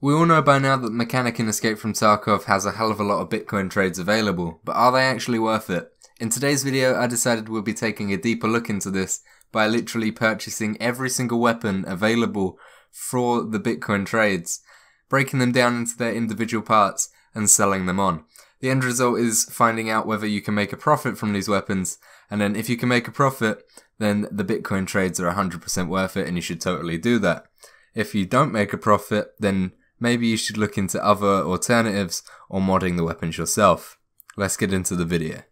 We all know by now that the mechanic in Escape from Tarkov has a hell of a lot of Bitcoin trades available, but are they actually worth it? In today's video I decided we'll be taking a deeper look into this by literally purchasing every single weapon available for the Bitcoin trades, breaking them down into their individual parts and selling them on. The end result is finding out whether you can make a profit from these weapons, and then if you can make a profit, then the Bitcoin trades are 100% worth it and you should totally do that. If you don't make a profit, then maybe you should look into other alternatives or modding the weapons yourself. Let's get into the video.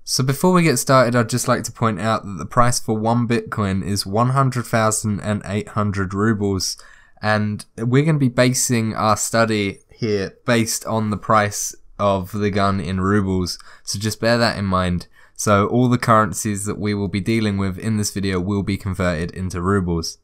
So before we get started, I'd just like to point out that the price for 1 Bitcoin is 100,800 rubles, and we're going to be basing our study here based on the price of the gun in rubles, so just bear that in mind. So all the currencies that we will be dealing with in this video will be converted into rubles.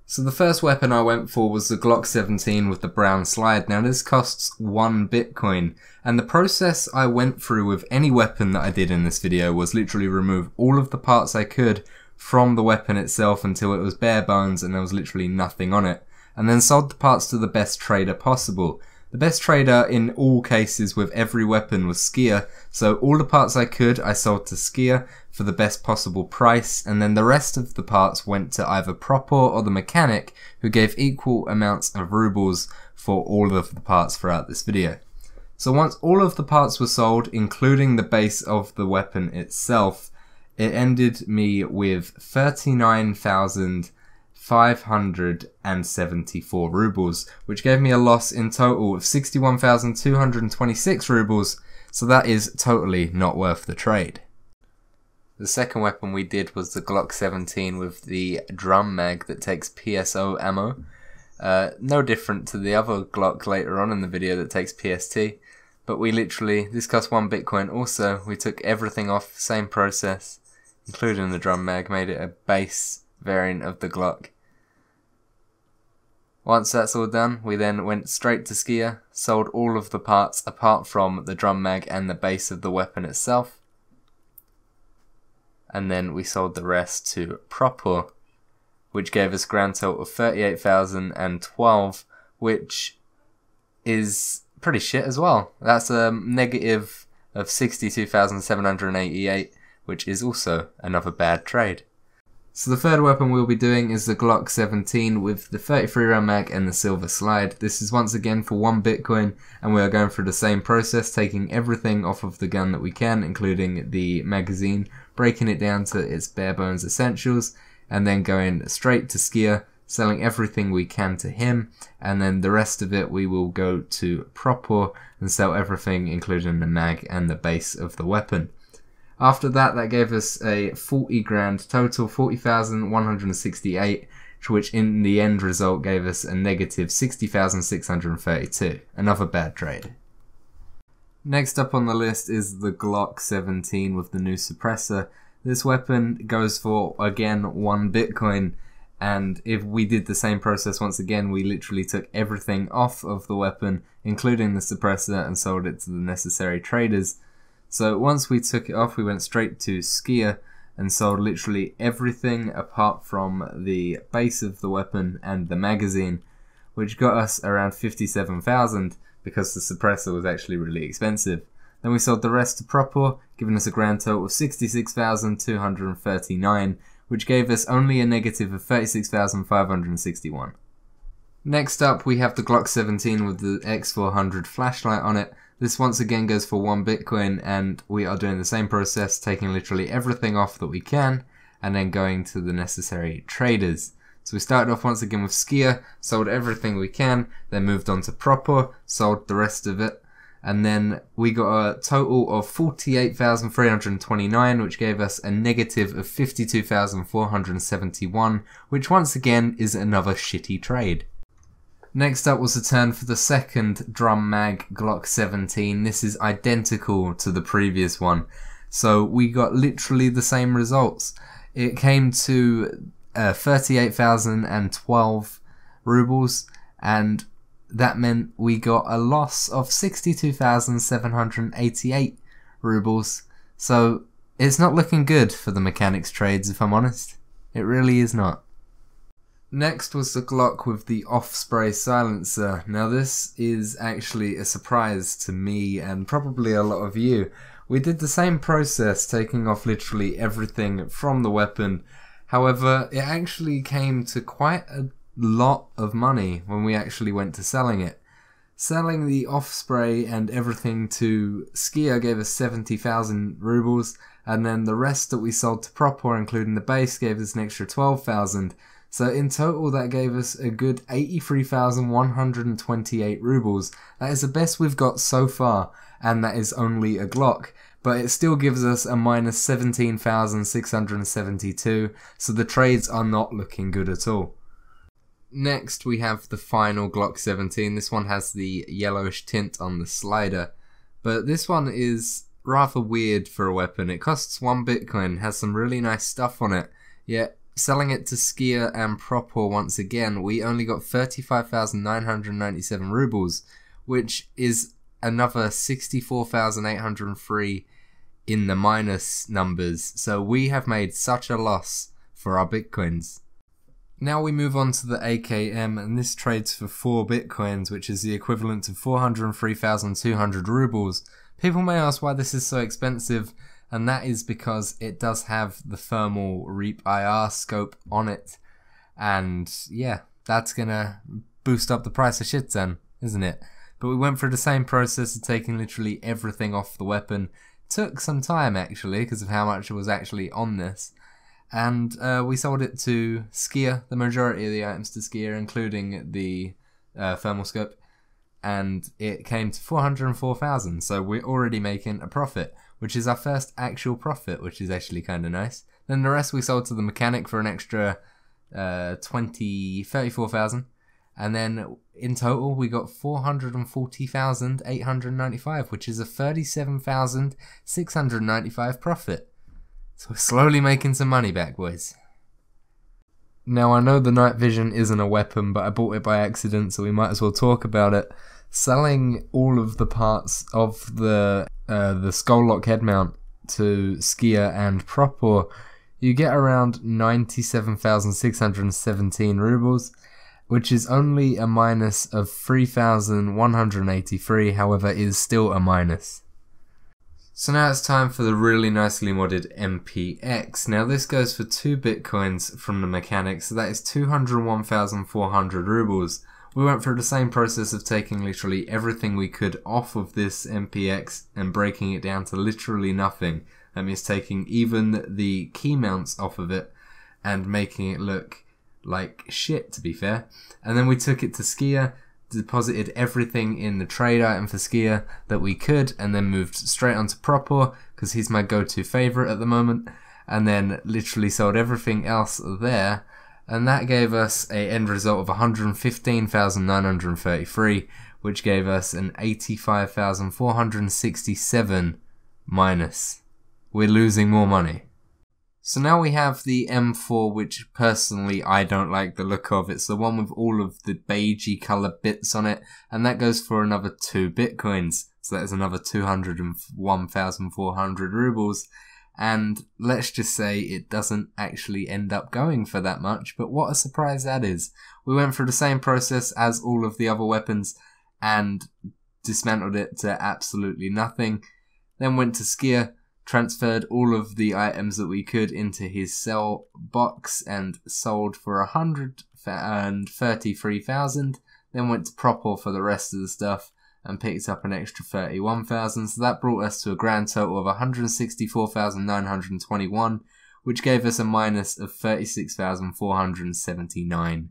So the first weapon I went for was the Glock 17 with the brown slide. Now this costs 1 Bitcoin, and the process I went through with any weapon that I did in this video was literally remove all of the parts I could from the weapon itself until it was bare bones and there was literally nothing on it, and then sold the parts to the best trader possible. The best trader in all cases with every weapon was Skier, so all the parts I could I sold to Skier for the best possible price, and then the rest of the parts went to either Proper or the mechanic, who gave equal amounts of rubles for all of the parts throughout this video. So once all of the parts were sold, including the base of the weapon itself, it ended me with 39,574 rubles, which gave me a loss in total of 61,226 rubles, so that is totally not worth the trade. The second weapon we did was the Glock 17 with the drum mag that takes PSO ammo. No different to the other Glock later on in the video that takes PST, but this cost 1 Bitcoin also. We took everything off, same process, including the drum mag, made it a base variant of the Glock. Once that's all done, we then went straight to Skier, sold all of the parts apart from the drum mag and the base of the weapon itself, and then we sold the rest to Proper, which gave us a grand total of 38,012, which is pretty shit as well. That's a negative of 62,788, which is also another bad trade. So the third weapon we'll be doing is the Glock 17 with the 33 round mag and the silver slide. This is once again for 1 Bitcoin, and we are going through the same process, taking everything off of the gun that we can, including the magazine, breaking it down to its bare bones essentials, and then going straight to Skier, selling everything we can to him, and then the rest of it we will go to Proper and sell everything, including the mag and the base of the weapon. After that, that gave us a 40 grand total, 40,168, which in the end result gave us a negative 60,632. Another bad trade. Next up on the list is the Glock 17 with the new suppressor. This weapon goes for, again, 1 Bitcoin, and if we did the same process once again, we literally took everything off of the weapon, including the suppressor, and sold it to the necessary traders. So once we took it off, we went straight to Skier and sold literally everything apart from the base of the weapon and the magazine, which got us around 57,000 because the suppressor was actually really expensive. Then we sold the rest to Proper, giving us a grand total of 66,239, which gave us only a negative of 36,561. Next up, we have the Glock 17 with the X400 flashlight on it. This once again goes for 1 Bitcoin, and we are doing the same process, taking literally everything off that we can, and then going to the necessary traders. So we started off once again with Skier, sold everything we can, then moved on to Proper, sold the rest of it, and then we got a total of 48,329, which gave us a negative of 52,471, which once again is another shitty trade. Next up was the turn for the second drum mag Glock 17. This is identical to the previous one, so we got literally the same results. It came to 38,012 rubles, and that meant we got a loss of 62,788 rubles. So it's not looking good for the mechanics trades, if I'm honest. It really is not. Next was the Glock with the off-spray silencer. Now this is actually a surprise to me and probably a lot of you. We did the same process, taking off literally everything from the weapon. However, it actually came to quite a lot of money when we actually went to selling it. Selling the off-spray and everything to Skier gave us 70,000 rubles, and then the rest that we sold to Propor, including the base, gave us an extra 12,000. So in total that gave us a good 83,128 rubles. That is the best we've got so far, and that is only a Glock. But it still gives us a minus 17,672, so the trades are not looking good at all. Next we have the final Glock 17. This one has the yellowish tint on the slider, but this one is rather weird for a weapon. It costs 1 Bitcoin, has some really nice stuff on it, yet selling it to Skier and Propor once again, we only got 35,997 rubles, which is another 64,803 in the minus numbers, so we have made such a loss for our Bitcoins. Now we move on to the AKM, and this trades for 4 Bitcoins, which is the equivalent to 403,200 rubles. People may ask why this is so expensive, and that is because it does have the thermal Reap IR scope on it, and yeah, that's gonna boost up the price of shit then, isn't it? But we went through the same process of taking literally everything off the weapon. Took some time actually because of how much was actually on this, and we sold it to Skier, the majority of the items to Skier, including the thermal scope, and it came to 404,000, so we're already making a profit, which is our first actual profit, which is actually kind of nice. Then the rest we sold to the mechanic for an extra 34,000, and then in total we got 440,895, which is a 37,695 profit. So we're slowly making some money back, boys. Now I know the night vision isn't a weapon, but I bought it by accident, so we might as well talk about it. Selling all of the parts of the skull lock head mount to Skier and Propor, you get around 97,617 rubles, which is only a minus of 3,183, however is still a minus. So now it's time for the really nicely modded MPX. Now this goes for 2 Bitcoins from the mechanic, so that is 201,400 rubles. We went through the same process of taking literally everything we could off of this MPX and breaking it down to literally nothing. That means taking even the key mounts off of it and making it look like shit, to be fair. And then we took it to Skier, deposited everything in the trade item for Skier that we could, and then moved straight onto Propor because he's my go-to favorite at the moment, and then literally sold everything else there, and that gave us a end result of 115,933, which gave us an 85,467 minus. We're losing more money. So now we have the M4, which personally I don't like the look of. It's the one with all of the beigey colour bits on it, and that goes for another 2 Bitcoins. So that is another 201,400 rubles. And let's just say it doesn't actually end up going for that much, but what a surprise that is. We went through the same process as all of the other weapons and dismantled it to absolutely nothing. Then went to Skier, transferred all of the items that we could into his sell box and sold for 133,000. Then went to Propor for the rest of the stuff and picked up an extra 31,000. So that brought us to a grand total of 164,921, which gave us a minus of 36,479.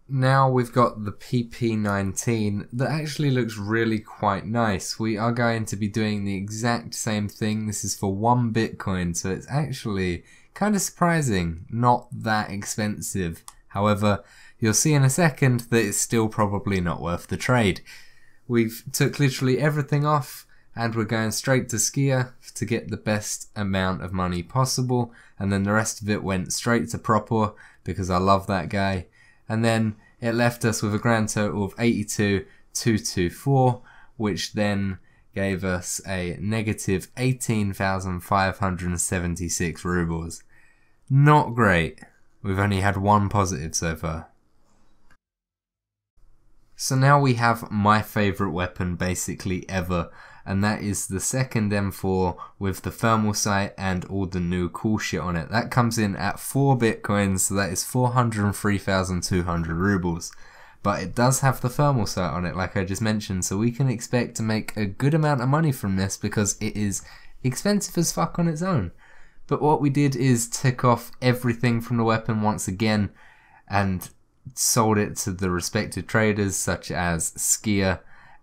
Now we've got the PP19 that actually looks really quite nice. We are going to be doing the exact same thing. This is for 1 Bitcoin, so it's actually kind of surprising, not that expensive. However, you'll see in a second that it's still probably not worth the trade. We've took literally everything off and we're going straight to Skier to get the best amount of money possible, and then the rest of it went straight to Propor because I love that guy. And then it left us with a grand total of 82,224, which then gave us a negative 18,576 rubles. Not great. We've only had one positive so far. So now we have my favourite weapon basically ever, and that is the second M4 with the thermal sight and all the new cool shit on it. That comes in at 4 bitcoins, so that is 403,200 rubles. But it does have the thermal sight on it, like I just mentioned, so we can expect to make a good amount of money from this because it is expensive as fuck on its own. But what we did is tick off everything from the weapon once again and sold it to the respected traders such as Skier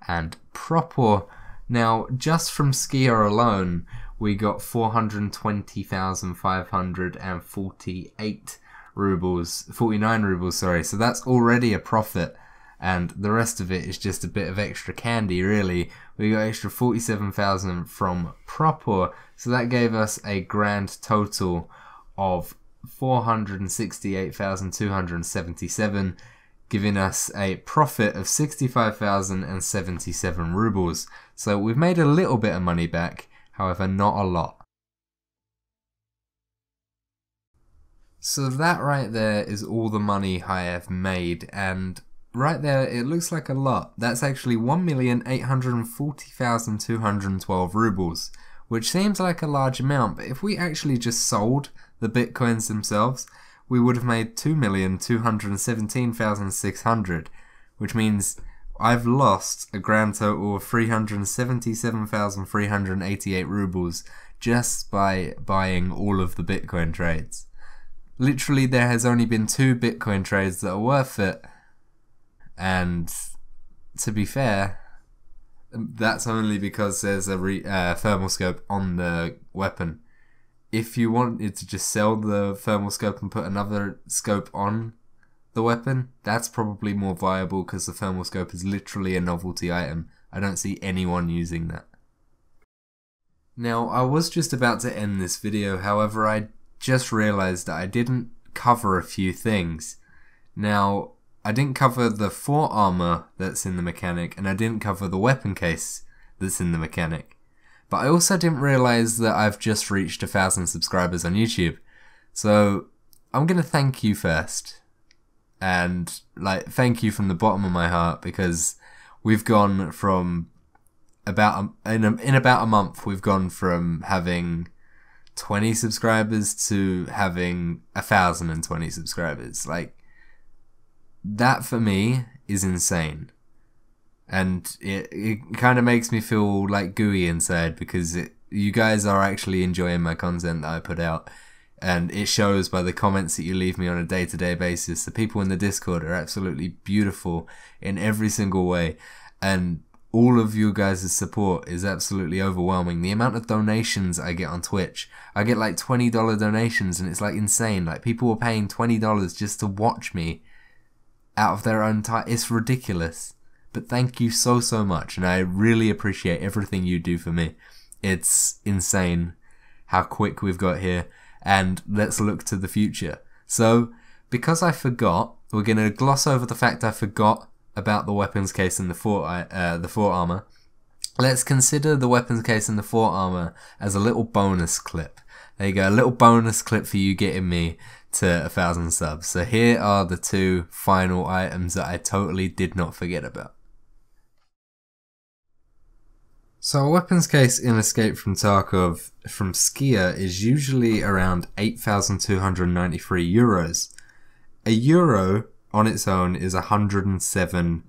and Proper. Now, just from Skier alone, we got 420,548 rubles, 49 rubles, sorry. So that's already a profit, and the rest of it is just a bit of extra candy, really. We got extra 47,000 from Proper, so that gave us a grand total of 468,277, giving us a profit of 65,077 rubles. So we've made a little bit of money back, however not a lot. So that right there is all the money I have made, and right there it looks like a lot. That's actually 1,840,212 rubles, which seems like a large amount, but if we actually just sold the bitcoins themselves, we would have made 2,217,600, which means I've lost a grand total of 377,388 rubles just by buying all of the bitcoin trades. Literally, there has only been 2 bitcoin trades that are worth it, and to be fair, that's only because there's a thermal scope on the weapon. If you wanted to just sell the thermal scope and put another scope on the weapon, that's probably more viable because the thermal scope is literally a novelty item. I don't see anyone using that. Now, I was just about to end this video, however I just realised that I didn't cover a few things. Now, I didn't cover the forearmor that's in the mechanic, and I didn't cover the weapon case that's in the mechanic. But I also didn't realise that I've just reached 1,000 subscribers on YouTube. So I'm going to thank you first. And thank you from the bottom of my heart, because we've gone from in about a month, we've gone from having 20 subscribers to having 1,020 subscribers. That for me is insane. And it kind of makes me feel like gooey inside, because you guys are actually enjoying my content that I put out, and it shows by the comments that you leave me on a day-to-day basis. The people in the Discord are absolutely beautiful in every single way, and all of you guys' support is absolutely overwhelming. The amount of donations I get on Twitch, I get like $20 donations, and it's like insane. Like, people are paying $20 just to watch me out of their own time. It's ridiculous. But thank you so much, and I really appreciate everything you do for me. It's insane how quick we've got here, and let's look to the future. So, because I forgot, we're going to gloss over the fact I forgot about the weapons case and the forearmor. Let's consider the weapons case and the forearmor as a little bonus clip. There you go, a little bonus clip for you getting me to 1,000 subs. So here are the 2 final items that I totally did not forget about. So a weapons case in Escape from Tarkov from Skier is usually around 8,293 euros. A euro on its own is 107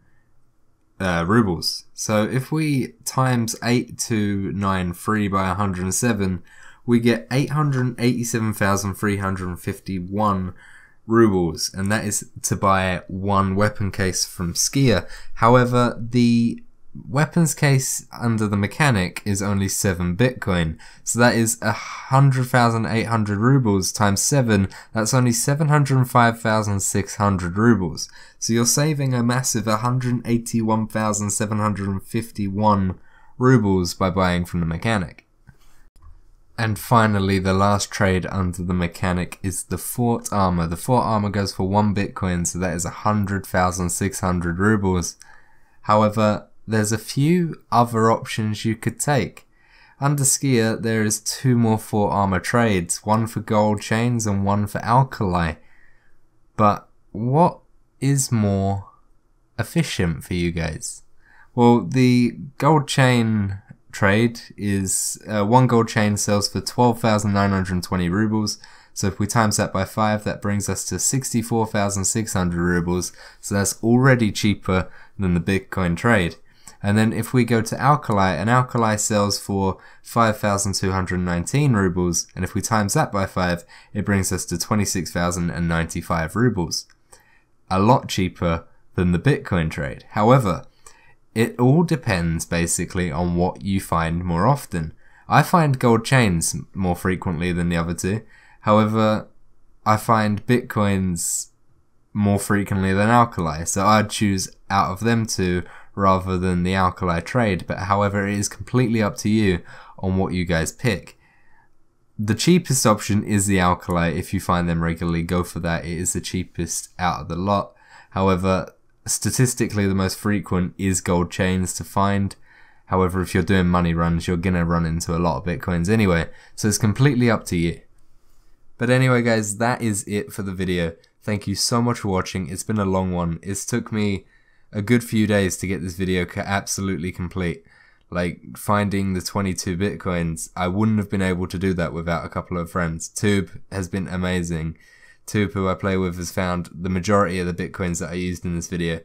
rubles. So if we times 8293 by 107, we get 887,351 rubles, and that is to buy 1 weapon case from Skier. However, the weapons case under the mechanic is only 7 bitcoin, so that is 100,800 rubles times 7. That's only 705,600 rubles. So you're saving a massive 181,751 rubles by buying from the mechanic. And finally, the last trade under the mechanic is the fort armor. The fort armor goes for 1 bitcoin, so that is 100,600 rubles. However, there's a few other options you could take. Under Skier, there is 2 more fort armor trades, one for gold chains and one for alkali. But what is more efficient for you guys? Well, the gold chain trade is one gold chain sells for 12,920 rubles. So if we times that by 5, that brings us to 64,600 rubles. So that's already cheaper than the Bitcoin trade. And then if we go to Alkali, an Alkali sells for 5,219 rubles. And if we times that by 5, it brings us to 26,095 rubles. A lot cheaper than the Bitcoin trade. However, it all depends basically on what you find more often. I find gold chains more frequently than the other two. However, I find Bitcoins more frequently than Alkali, so I'd choose out of them two rather than the Alkali trade. But however, it is completely up to you on what you guys pick. The cheapest option is the Alkali. If you find them regularly, go for that. It is the cheapest out of the lot. However, statistically the most frequent is gold chains to find. However, if you're doing money runs, you're gonna run into a lot of Bitcoins anyway, so it's completely up to you. But anyway guys, that is it for the video. Thank you so much for watching. It's been a long one. It's took me a good few days to get this video absolutely complete. Like, finding the 22 Bitcoins, I wouldn't have been able to do that without a couple of friends. Tube has been amazing. Tube, who I play with, has found the majority of the Bitcoins that I used in this video.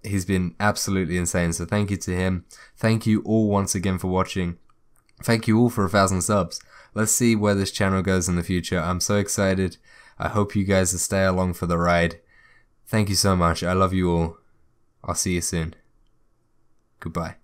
He's been absolutely insane, so thank you to him. Thank you all once again for watching. Thank you all for 1,000 subs. Let's see where this channel goes in the future. I'm so excited. I hope you guys will stay along for the ride. Thank you so much. I love you all. I'll see you soon. Goodbye.